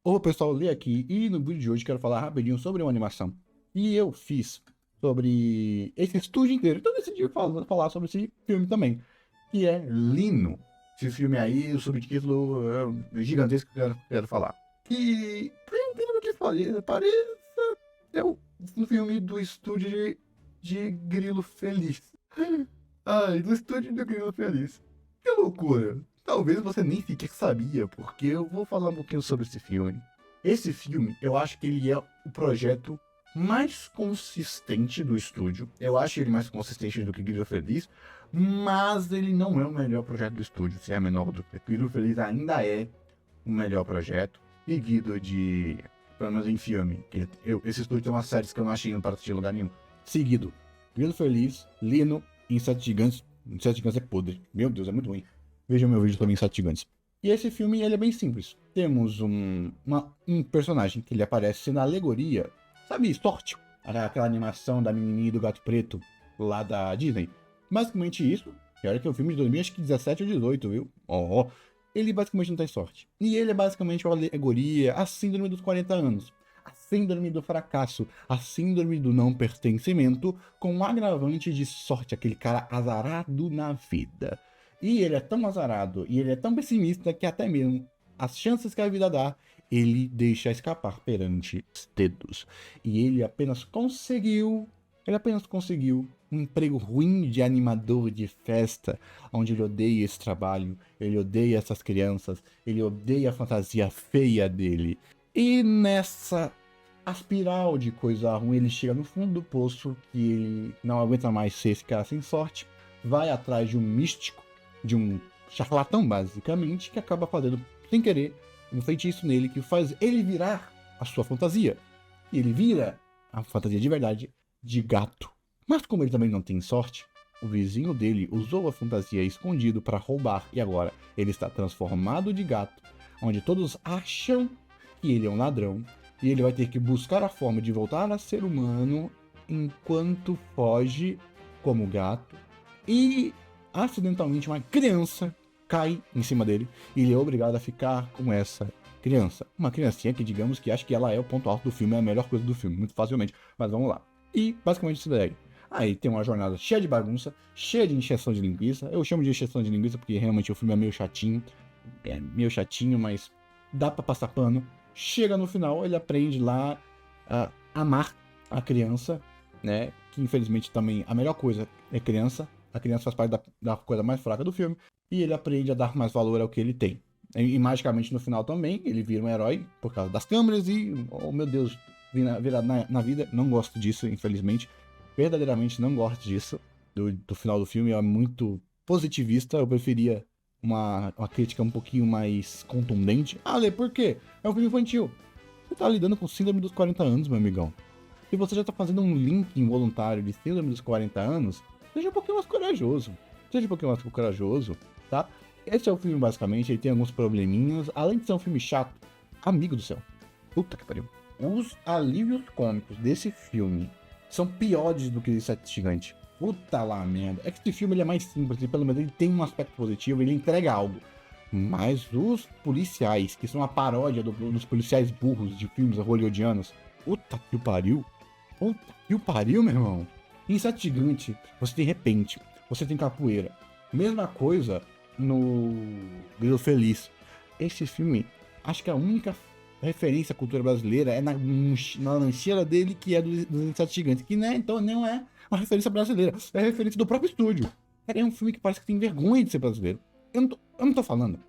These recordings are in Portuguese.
Ô pessoal, lê aqui e no vídeo de hoje quero falar rapidinho sobre uma animação que eu fiz sobre esse estúdio inteiro. Então eu decidi falar sobre esse filme também, que é Lino. Esse filme aí, o subtítulo gigantesco que eu quero falar. Que, por incrível que pareça, é um filme do estúdio de Grilo Feliz. Ai, do estúdio do Grilo Feliz. Que loucura! Talvez você nem sequer sabia, porque eu vou falar um pouquinho sobre esse filme. Esse filme, eu acho que ele é o projeto mais consistente do estúdio. Eu acho ele mais consistente do que Grilo Feliz, mas ele não é o melhor projeto do estúdio, se é a menor dúvida. Grilo Feliz ainda é o melhor projeto, seguido de, pelo menos em filme, esse estúdio tem umas séries que eu não achei para assistir em lugar nenhum. Seguido, Grilo Feliz, Lino, Insetos Gigantes. Insetos Gigantes é podre. Meu Deus, é muito ruim. Vejam meu vídeo sobre Insetos Gigantes. E esse filme ele é bem simples. Temos um personagem que ele aparece na alegoria, sabe, Sorte, aquela animação da menininha e do gato preto lá da Disney. Basicamente isso. E olha que é um filme de 2017 ou 18, viu? Ó, ele basicamente não tem sorte. E ele é basicamente uma alegoria à síndrome dos 40 anos. A síndrome do fracasso, a síndrome do não pertencimento, com um agravante de sorte, aquele cara azarado na vida. E ele é tão azarado e ele é tão pessimista que até mesmo as chances que a vida dá, ele deixa escapar perante os dedos. E ele apenas conseguiu um emprego ruim de animador de festa, onde ele odeia esse trabalho, ele odeia essas crianças, ele odeia a fantasia feia dele. E nessa espiral de coisa ruim, ele chega no fundo do poço, que ele não aguenta mais ser esse cara sem sorte, vai atrás de um místico, de um charlatão basicamente, que acaba fazendo, sem querer, um feitiço nele que faz ele virar a sua fantasia. E ele vira a fantasia de verdade de gato. Mas como ele também não tem sorte, o vizinho dele usou a fantasia escondido para roubar e agora ele está transformado de gato, onde todos acham que ele é um ladrão e ele vai ter que buscar a forma de voltar a ser humano enquanto foge como gato e acidentalmente uma criança cai em cima dele e ele é obrigado a ficar com essa criança. Uma criancinha que digamos que acha que ela é o ponto alto do filme, é a melhor coisa do filme, muito facilmente. Mas vamos lá. E basicamente isso daí. Aí tem uma jornada cheia de bagunça, cheia de encheção de linguiça. Eu chamo de encheção de linguiça porque realmente o filme é meio chatinho. É meio chatinho, mas dá pra passar pano. Chega no final, ele aprende lá a amar a criança, né? Que infelizmente também a melhor coisa é criança. A criança faz parte da coisa mais fraca do filme. E ele aprende a dar mais valor ao que ele tem. E magicamente no final também, ele vira um herói por causa das câmeras e, oh meu Deus, virar na vida. Não gosto disso, infelizmente. Verdadeiramente não gosto disso. Do final do filme é muito positivista. Eu preferia uma crítica um pouquinho mais contundente. Ah, Lê, por quê? É um filme infantil. Você tá lidando com síndrome dos 40 anos, meu amigão. Se você já tá fazendo um link involuntário de síndrome dos 40 anos, seja um pouquinho mais corajoso. Seja um pouquinho mais corajoso, tá? Esse é o filme, basicamente. Ele tem alguns probleminhas. Além de ser um filme chato, amigo do céu. Puta que pariu. Os alívios cômicos desse filme são piores do que Inseto Gigante. Puta lá merda. É que esse filme ele é mais simples, e pelo menos ele tem um aspecto positivo, ele entrega algo. Mas os policiais, que são a paródia dos policiais burros de filmes hollywoodianos, puta que o pariu. Puta que o pariu, meu irmão. Em Inseto Gigante, você tem repente, você tem capoeira. Mesma coisa no Grilo Feliz. Esse filme, acho que a única referência à cultura brasileira é na lancheira dele, que é dos Insetos Gigantes, que né, então não é uma referência brasileira, é referência do próprio estúdio. É um filme que parece que tem vergonha de ser brasileiro. Eu não tô falando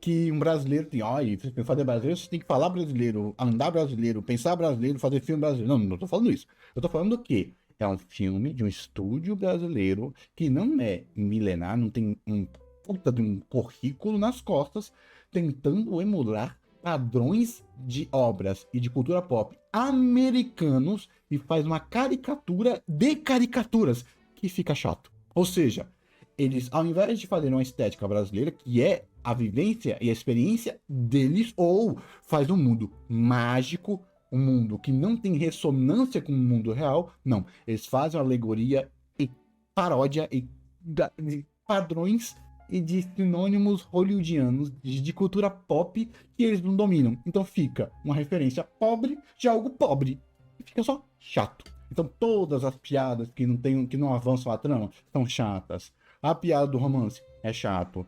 que um brasileiro tem, olha, pra fazer brasileiro, você tem que falar brasileiro, andar brasileiro, pensar brasileiro, fazer filme brasileiro. Não, não tô falando isso. Eu tô falando que é um filme de um estúdio brasileiro que não é milenar, não tem um puta de um currículo nas costas, tentando emular padrões de obras e de cultura pop americanos e faz uma caricatura de caricaturas que fica chato. Ou seja, eles, ao invés de fazer uma estética brasileira, que é a vivência e a experiência deles, ou faz um mundo mágico, um mundo que não tem ressonância com o mundo real, não. Eles fazem uma alegoria e paródia e padrões e de sinônimos hollywoodianos de cultura pop que eles não dominam. Então fica uma referência pobre de algo pobre. E fica só chato. Então todas as piadas que não avançam a trama são chatas. A piada do romance é chato.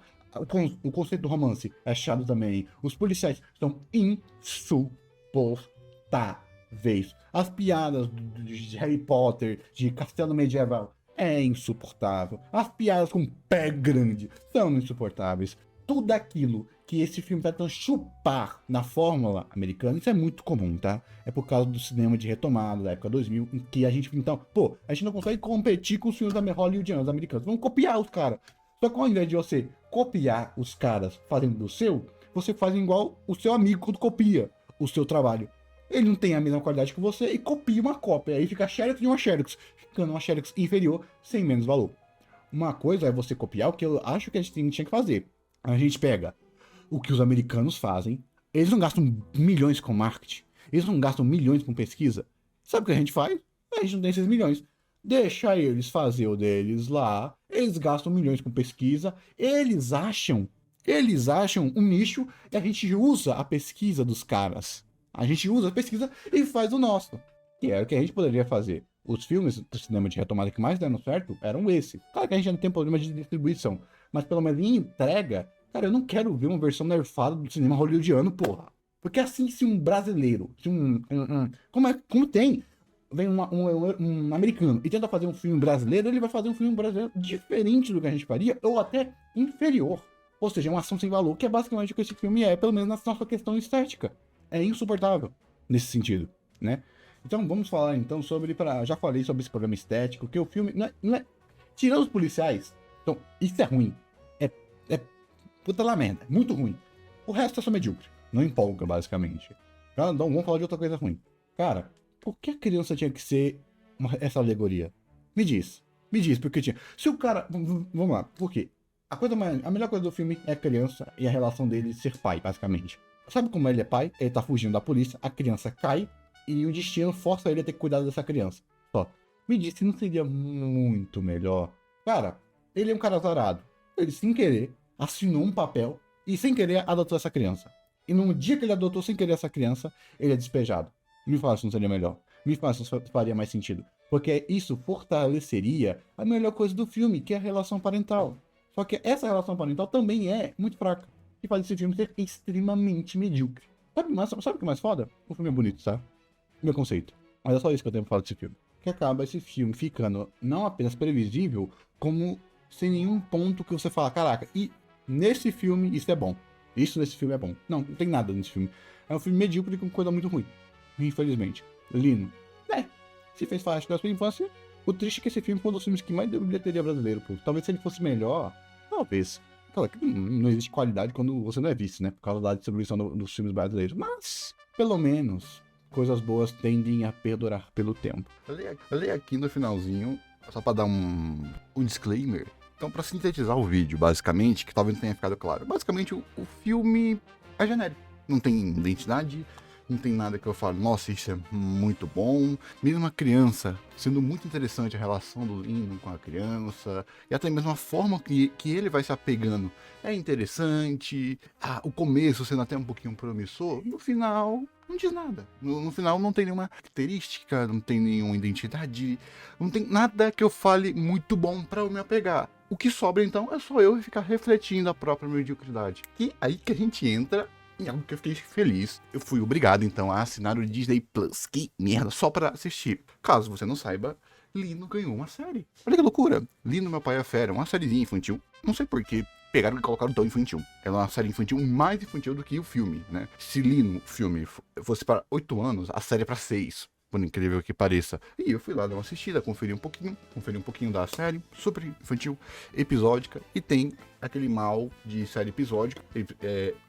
O conceito do romance é chato também. Os policiais são insuportáveis. As piadas de Harry Potter, de Castelo Medieval, é insuportável. As piadas com pé grande são insuportáveis. Tudo aquilo que esse filme tá tentando chupar na fórmula americana, isso é muito comum, tá? É por causa do cinema de retomada da época 2000, em que a gente, então, a gente não consegue competir com os filmes hollywoodianos americanos. Vamos copiar os caras. Só que ao invés de você copiar os caras fazendo do seu, você faz igual o seu amigo quando copia o seu trabalho. Ele não tem a mesma qualidade que você e copia uma cópia. Aí fica a Xerox e uma Xerox, ficando uma Xerox inferior, sem menos valor. Uma coisa é você copiar o que eu acho que a gente tinha que fazer. A gente pega o que os americanos fazem. Eles não gastam milhões com marketing. Eles não gastam milhões com pesquisa. Sabe o que a gente faz? A gente não tem esses milhões. Deixa eles fazer o deles lá. Eles gastam milhões com pesquisa. Eles acham um nicho e a gente usa a pesquisa dos caras. A gente usa a pesquisa e faz o nosso. Que era o que a gente poderia fazer. Os filmes do cinema de retomada que mais deram certo eram esse. Claro que a gente ainda tem problema de distribuição. Mas pelo menos em entrega, cara, eu não quero ver uma versão nerfada do cinema hollywoodiano, porra. Porque assim, se um brasileiro, como tem, vem um americano e tenta fazer um filme brasileiro, ele vai fazer um filme brasileiro diferente do que a gente faria, ou até inferior. Ou seja, uma ação sem valor, que é basicamente o que esse filme é, pelo menos na nossa questão estética. É insuportável nesse sentido, né? Então vamos falar então sobre, já falei sobre esse problema estético, que o filme, tirando os policiais, então isso é ruim, é puta lá merda, muito ruim. O resto é só medíocre, não empolga basicamente. Então vamos falar de outra coisa ruim. Cara, por que a criança tinha que ser essa alegoria? Me diz, porque tinha. Se o cara, vamos lá, por quê? A melhor coisa do filme é a criança e a relação dele ser pai, basicamente. Sabe como ele é pai? Ele tá fugindo da polícia, a criança cai e o destino força ele a ter que cuidar dessa criança. Só. Me diz se não seria muito melhor. Cara, ele é um cara azarado. Ele, sem querer, assinou um papel e, sem querer, adotou essa criança. E no dia que ele adotou sem querer essa criança, ele é despejado. Me fala se não seria melhor. Me fala se não faria mais sentido. Porque isso fortaleceria a melhor coisa do filme, que é a relação parental. Só que essa relação parental também é muito fraca. E faz esse filme ser extremamente medíocre. Sabe o que é mais foda? O filme é bonito, tá? Meu conceito. Mas é só isso que eu tenho pra falar desse filme. Que acaba esse filme ficando não apenas previsível, como sem nenhum ponto que você fala, caraca, e nesse filme isso é bom. Isso nesse filme é bom. Não tem nada nesse filme. É um filme medíocre com coisa muito ruim. Infelizmente. Lino. Se fez parte da sua infância. O triste é que esse filme foi um dos filmes que mais deu bilheteria brasileiro, pô. Talvez se ele fosse melhor, talvez. Claro que não existe qualidade quando você não é vice, né? Por causa da distribuição dos filmes brasileiros. Mas, pelo menos, coisas boas tendem a perdurar pelo tempo. Eu li aqui no finalzinho, só pra dar um disclaimer. Então, pra sintetizar o vídeo, basicamente, que talvez não tenha ficado claro. Basicamente, o filme é genérico. Não tem identidade, não tem nada que eu fale, nossa, isso é muito bom. Mesmo a criança, sendo muito interessante a relação do Lino com a criança, e até mesmo a forma que ele vai se apegando é interessante. O começo sendo até um pouquinho promissor, no final não diz nada. No final não tem nenhuma característica, não tem nenhuma identidade, não tem nada que eu fale muito bom pra eu me apegar. O que sobra então é só eu ficar refletindo a própria mediocridade. E aí que a gente entra em algo que eu fiquei feliz. Eu fui obrigado, então, a assinar o Disney Plus. Que merda, só pra assistir. Caso você não saiba, Lino ganhou uma série. Olha que loucura. Lino, Meu Pai é Fera, uma sériezinha infantil. Não sei por que pegaram e colocaram tão infantil. Ela é uma série infantil mais infantil do que o filme, né? Se Lino, o filme, fosse para 8 anos, a série é pra 6. Por incrível que pareça. E eu fui lá dar uma assistida, conferi um pouquinho da série, super infantil, episódica, e tem aquele mal de série episódica,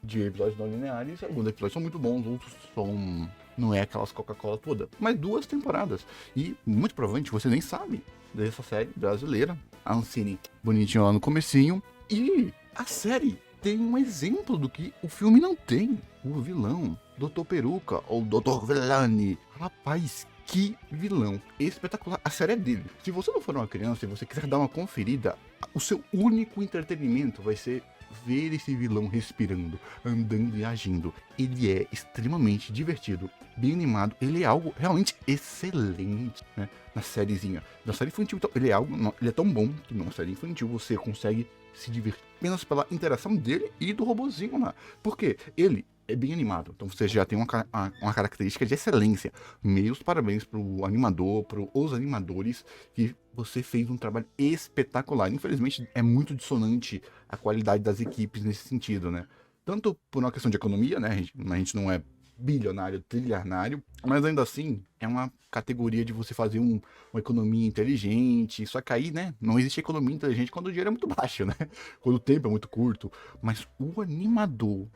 de episódios não lineares. Alguns episódios são muito bons, outros são... não é aquelas Coca-Cola toda, mas 2 temporadas. E muito provavelmente você nem sabe dessa série brasileira, a Ancine bonitinho lá no comecinho, e a série tem um exemplo do que o filme não tem. O vilão, Dr. Peruca, ou Dr. Villani. Rapaz, Que vilão espetacular. A série é dele. Se você não for uma criança e você quiser dar uma conferida, o seu único entretenimento vai ser ver esse vilão respirando, andando e agindo. Ele é extremamente divertido, bem animado. Ele é algo realmente excelente, né? Na sériezinha. Na série infantil, então, ele é tão bom que numa série infantil você consegue se divertir apenas pela interação dele e do robozinho lá. Por quê? Ele é bem animado, então você já tem uma característica de excelência. Meus parabéns pro animador, os animadores, que você fez um trabalho espetacular. Infelizmente é muito dissonante a qualidade das equipes nesse sentido, né? Tanto por uma questão de economia, né? A gente não é bilionário, trilhardário, mas ainda assim é uma categoria de você fazer uma economia inteligente. Só que aí, né, não existe economia inteligente quando o dinheiro é muito baixo, né? Quando o tempo é muito curto. Mas o animador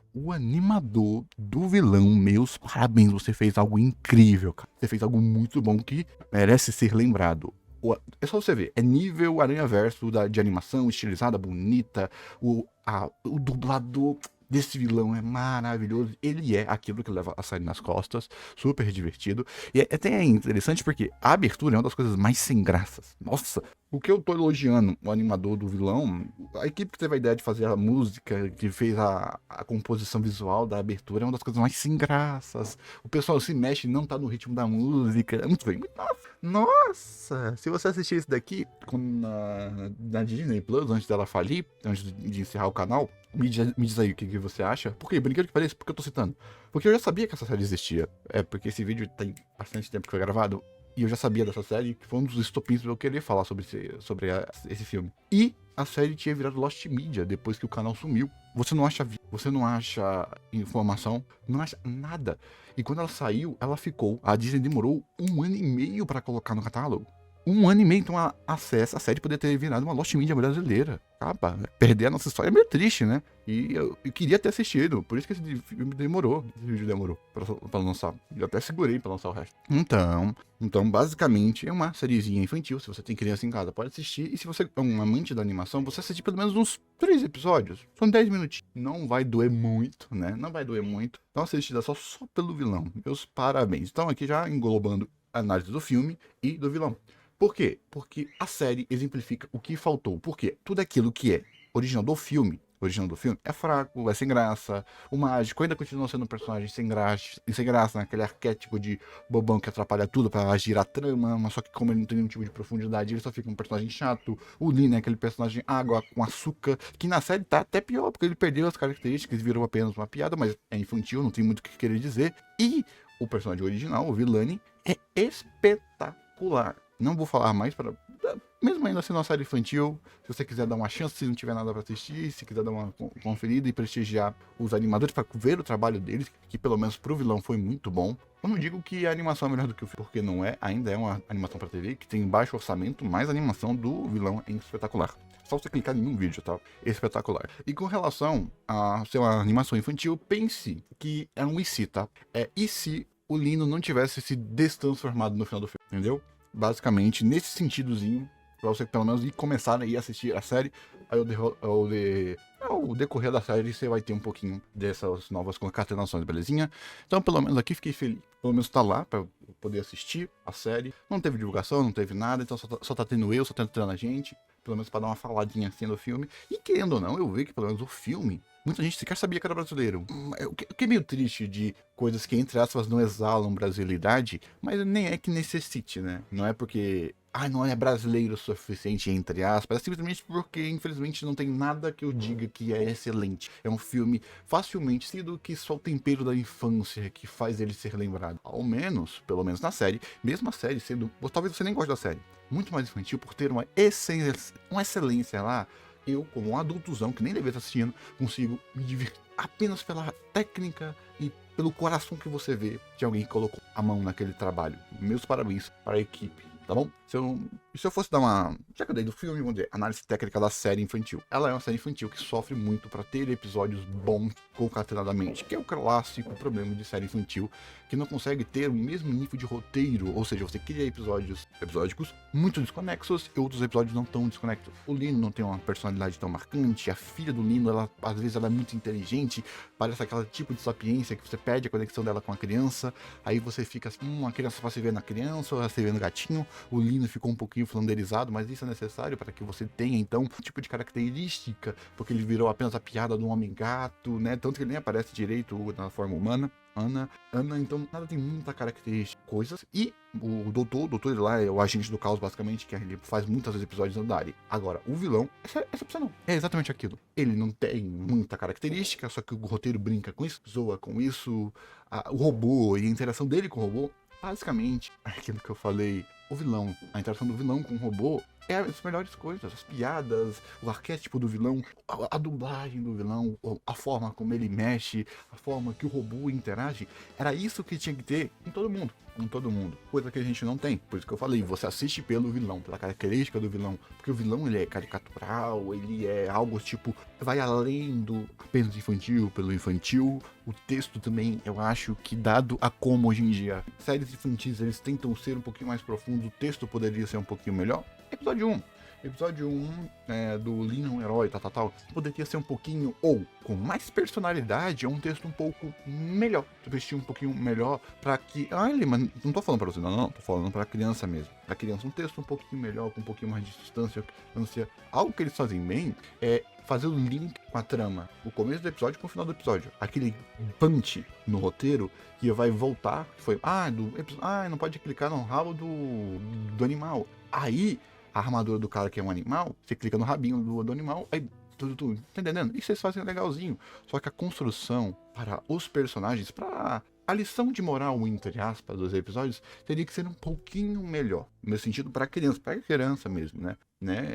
do vilão, meus parabéns, você fez algo incrível, cara. Você fez algo muito bom que merece ser lembrado. É só você ver, é nível Aranhaverso de animação, estilizada, bonita, o dublador desse vilão é maravilhoso. Ele é aquilo que leva a série nas costas, super divertido. E é até interessante porque a abertura é uma das coisas mais sem graças. Nossa, o que eu tô elogiando o animador do vilão, a equipe que teve a ideia de fazer a música, que fez a composição visual da abertura, é uma das coisas mais sem graças. O pessoal se mexe e não tá no ritmo da música. É muito bem. Nossa, se você assistir isso daqui na Disney Plus, antes dela falir, antes de encerrar o canal, me diz aí o que você acha. Por quê? Brinquedo que parece, porque eu tô citando. Porque eu já sabia que essa série existia. É porque esse vídeo tem bastante tempo que foi gravado. E eu já sabia dessa série, que foi um dos estopins pra eu querer falar sobre esse filme. E a série tinha virado Lost Media depois que o canal sumiu. Você não acha informação, não acha nada. E quando ela saiu, ela ficou. A Disney demorou 1 ano e meio pra colocar no catálogo. 1 ano e meio, então a série poderia ter virado uma Lost Media brasileira. Capa, perder a nossa história é meio triste, né? E eu queria ter assistido, por isso que esse filme demorou. Esse vídeo demorou pra lançar. Eu até segurei pra lançar o resto. Então, basicamente, é uma sériezinha infantil. Se você tem criança em casa, pode assistir. E se você é um amante da animação, você assiste pelo menos uns 3 episódios. São 10 minutinhos. Não vai doer muito, né? Não vai doer muito. Então, assistida só pelo vilão. Meus parabéns. Então, aqui já englobando a análise do filme e do vilão. Por quê? Porque a série exemplifica o que faltou. Porque tudo aquilo que é original do filme é fraco, é sem graça. O mágico ainda continua sendo um personagem sem graça, né? Aquele arquétipo de bobão que atrapalha tudo pra agir a trama, mas só que como ele não tem nenhum tipo de profundidade, ele só fica um personagem chato. O Lin é aquele personagem água com açúcar, que na série tá até pior, porque ele perdeu as características e virou apenas uma piada, mas é infantil, não tem muito o que querer dizer. E o personagem original, o Villani, é espetacular. Não vou falar mais mesmo ainda sendo uma série infantil, se você quiser dar uma chance, se não tiver nada pra assistir, se quiser dar uma conferida e prestigiar os animadores para ver o trabalho deles, que pelo menos pro vilão foi muito bom. Eu não digo que a animação é melhor do que o filme, porque não é, ainda é uma animação pra TV que tem baixo orçamento, mas a animação do vilão é espetacular. Só você clicar em um vídeo, tá? Espetacular. E com relação a ser uma animação infantil, pense que é um e se, tá? E se o Lino não tivesse se destransformado no final do filme, entendeu? Basicamente, nesse sentidozinho, pra você pelo menos ir começar a ir assistir a série, aí o decorrer da série você vai ter um pouquinho dessas novas concatenações, belezinha? Então, pelo menos aqui fiquei feliz. Pelo menos tá lá pra poder assistir a série. Não teve divulgação, não teve nada, então só tá tendo eu, só tá entrando a gente. Pelo menos pra dar uma faladinha assim do filme. E querendo ou não, eu vi que pelo menos o filme, muita gente sequer sabia que era brasileiro. O que é meio triste de coisas que, entre aspas, não exalam brasilidade, mas nem é que necessite, né? Não é porque não é brasileiro o suficiente, entre aspas, é simplesmente porque, infelizmente, não tem nada que eu diga que é excelente. É um filme facilmente sido que só o tempero da infância que faz ele ser lembrado. Ao menos, pelo menos na série, mesmo a série sendo, talvez você nem goste da série, muito mais infantil por ter uma excelência lá. Eu, como um adultozão que nem deveria estar assistindo, consigo me divertir apenas pela técnica e pelo coração que você vê de alguém que colocou a mão naquele trabalho. Meus parabéns para a equipe, tá bom? E se eu fosse dar uma... Já que eu dei do filme, vamos dizer, análise técnica da série infantil. Ela é uma série infantil que sofre muito pra ter episódios bons concatenadamente, que é o clássico problema de série infantil, que não consegue ter o mesmo nível de roteiro, ou seja, você cria episódios episódicos muito desconexos e outros episódios não tão desconexos. O Lino não tem uma personalidade tão marcante, a filha do Lino, ela, às vezes ela é muito inteligente, parece aquele tipo de sapiência que você perde a conexão dela com a criança, aí você fica assim, a criança vai se ver na criança, ou ela se vê no gatinho, o Lino ficou um pouquinho flanderizado, mas isso é necessário para que você tenha, então, um tipo de característica, porque ele virou apenas a piada do homem-gato, né? Tanto que ele nem aparece direito na forma humana. Ana, então nada tem muita característica, coisas. E o doutor ele lá é o agente do caos, basicamente, que ele faz muitas vezes episódios andarem. Agora, o vilão, essa opção não. É exatamente aquilo. Ele não tem muita característica, só que o roteiro brinca com isso, zoa com isso. O robô e a interação dele com o robô, basicamente, aquilo que eu falei, o vilão, a interação do vilão com o robô é as melhores coisas, as piadas, o arquétipo do vilão, a dublagem do vilão, a forma como ele mexe, a forma que o robô interage, era isso que tinha que ter em todo mundo. Em todo mundo, coisa que a gente não tem. Por isso que eu falei, você assiste pelo vilão, pela característica do vilão, porque o vilão ele é caricatural, ele é algo tipo, vai além do apenas infantil, pelo infantil. O texto também, eu acho que dado a como hoje em dia séries infantis eles tentam ser um pouquinho mais profundos, o texto poderia ser um pouquinho melhor. Episódio 1. Episódio 1 do Lino é um herói, tal. Poderia ser um pouquinho, ou com mais personalidade, é um texto um pouco melhor. Vestir um pouquinho melhor pra que. Mas não tô falando pra você, não. Tô falando pra criança mesmo. Pra criança, um texto um pouquinho melhor, com um pouquinho mais de distância. Algo que eles fazem bem é fazer o link com a trama. O começo do episódio com o final do episódio. Aquele punch no roteiro que vai voltar. Que foi. Não pode clicar no rabo do animal. Aí. A armadura do cara que é um animal, você clica no rabinho do animal, aí tudo, tá entendendo? Isso eles fazem legalzinho. Só que a construção para os personagens, para a lição de moral, entre aspas, dos episódios, teria que ser um pouquinho melhor. No sentido para criança mesmo, né?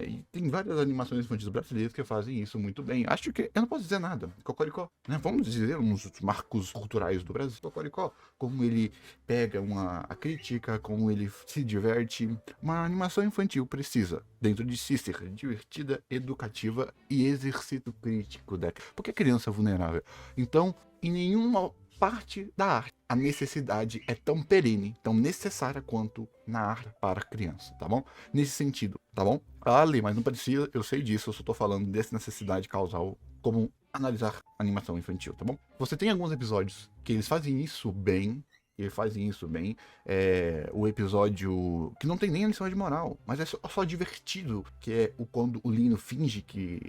E tem várias animações infantis brasileiras que fazem isso muito bem. Acho que eu não posso dizer nada. Cocoricó, né? Vamos dizer uns marcos culturais do Brasil. Cocoricó, como ele pega a crítica, como ele se diverte. Uma animação infantil precisa, dentro de si, ser divertida, educativa e exercício crítico, né? Porque a criança é vulnerável. Então, em nenhuma parte da arte, a necessidade é tão perene, tão necessária quanto na arte para a criança, tá bom? Nesse sentido, tá bom? Ali, mas não precisa, eu sei disso, eu só tô falando dessa necessidade causal, como analisar animação infantil, tá bom? Você tem alguns episódios que eles fazem isso bem, o episódio que não tem nem a lição de moral, mas é só divertido, que é quando o Lino finge que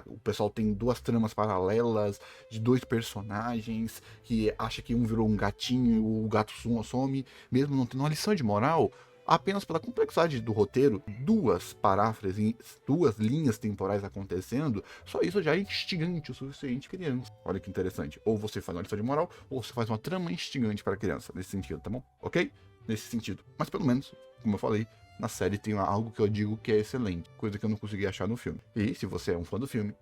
o pessoal tem duas tramas paralelas de dois personagens, que acha que um virou um gatinho e o gato some, mesmo não tendo uma lição de moral. Apenas pela complexidade do roteiro, duas paráfrases, duas linhas temporais acontecendo, só isso já é instigante o suficiente criança. Olha que interessante. Ou você faz uma lição de moral, ou você faz uma trama instigante para a criança, nesse sentido, tá bom? Ok? Nesse sentido. Mas pelo menos, como eu falei, na série tem algo que eu digo que é excelente, coisa que eu não consegui achar no filme. E se você é um fã do filme,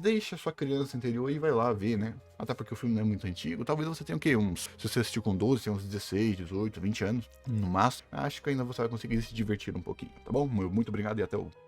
deixa a sua criança interior e vai lá ver, né? Até porque o filme não é muito antigo. Talvez você tenha o quê? Se você assistiu com 12, tem uns 16, 18, 20 anos, no máximo. Acho que ainda você vai conseguir se divertir um pouquinho, tá bom? Muito obrigado e até o